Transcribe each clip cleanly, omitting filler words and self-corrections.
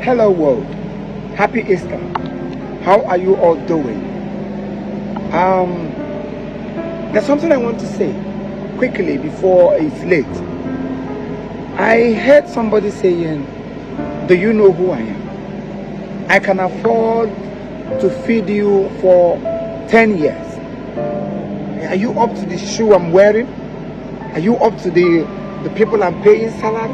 Hello world, happy Easter. How are you all doing? There's something I want to say quickly before it's late. I heard somebody saying, do you know who I am? I can afford to feed you for 10 years. Are you up to the shoe I'm wearing? Are you up to the people I'm paying salary?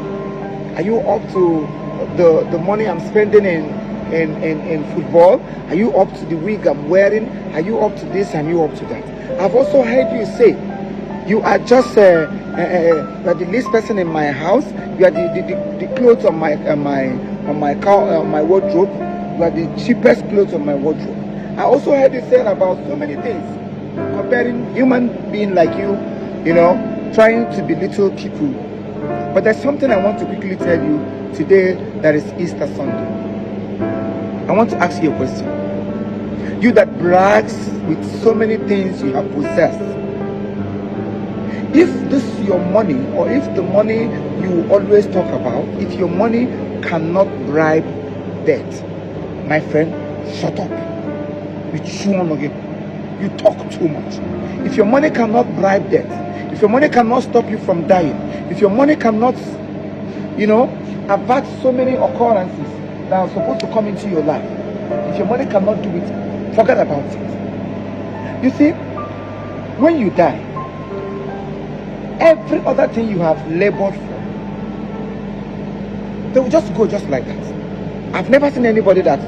Are you up to the money I'm spending in football? Are you up to the wig I'm wearing? Are you up to this and you up to that? I've also heard you say you are just you are the least person in my house. You are the clothes on my car, my wardrobe. You are the cheapest clothes on my wardrobe. I also heard you say about so many things, comparing human being like you know, trying to belittle people. But there's something I want to quickly tell you today that is Easter Sunday. I want to ask you a question. You that brags with so many things you have possessed, if this is your money, or if the money you always talk about, if your money cannot bribe debt, my friend, shut up. You chew on again. You talk too much. If your money cannot bribe debt, if your money cannot stop you from dying, if your money cannot, avert so many occurrences that are supposed to come into your life, if your money cannot do it, forget about it. You see, when you die, every other thing you have labored for, they will just go just like that. I've never seen anybody that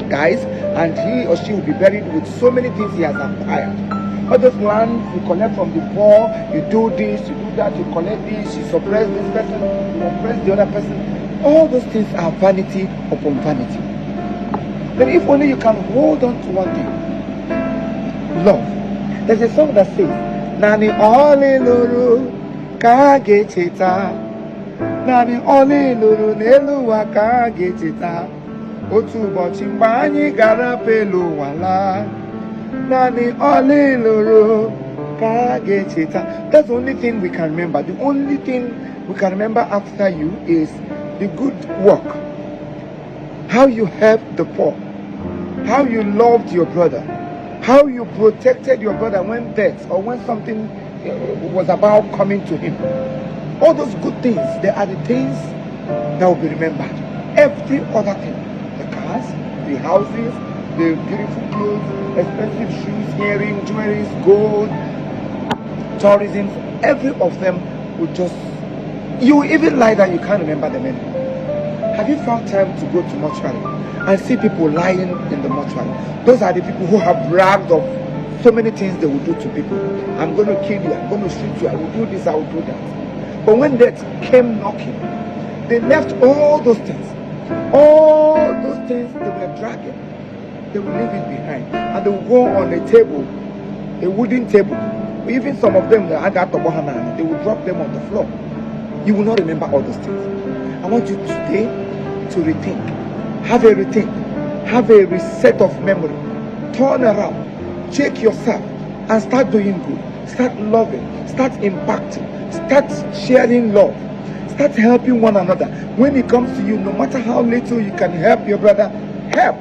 dies and he or she will be buried with so many things he has acquired. All those lands you collect from the poor, you do this, you do that, you collect this, you suppress this person, you oppress the other person. All those things are vanity upon vanity. But if only you can hold on to one thing, love. There's a song that says, Nani ole luru kage cheta, Nani ole luru nelu waka gecheta, Otu bochi mbani gara pelu wala, Nani ole luru kage cheta. That's the only thing we can remember. The only thing we can remember after you is the good work, how you helped the poor, how you loved your brother, how you protected your brother when death or when something was about coming to him. All those good things, they are the things that will be remembered. Every other thing, the cars, the houses, the beautiful clothes, expensive shoes, earrings, jewelry, gold, tourism, every of them will just, you even lie that you can't remember them anymore. Have you found time to go to mortuary and see people lying in the mortuary? Those are the people who have bragged of so many things they will do to people. I'm going to kill you, I'm going to shoot you, I will do this, I will do that. But when death came knocking, they left all those things. All those things they were dragging, they will leave it behind. And they will go on a table, a wooden table. Even some of them, they will drop them on the floor. You will not remember all those things. I want you today to rethink. Have a rethink. Have a reset of memory. Turn around. Check yourself and start doing good. Start loving. Start impacting. Start sharing love. Start helping one another. When it comes to you, no matter how little you can help your brother, help.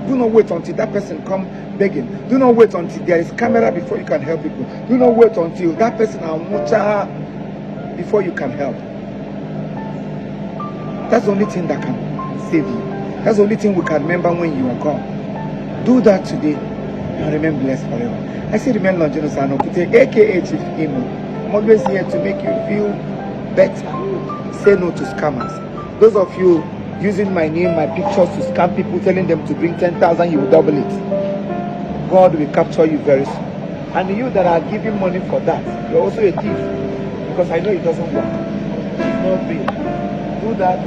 Do not wait until that person comes begging. Do not wait until there is camera before you can help people. Do not wait until that person is before you can help. That's the only thing that can save you. That's the only thing we can remember when you are gone. Do that today and remain blessed forever. I say remain Nigerian, aka Chief Imo. I'm always here to make you feel better. Say no to scammers. Those of you using my name, my pictures to scam people, telling them to bring 10,000, you will double it. God will capture you very soon. And you that are giving money for that, you're also a thief. Because I know it doesn't work. It's not real. Do that.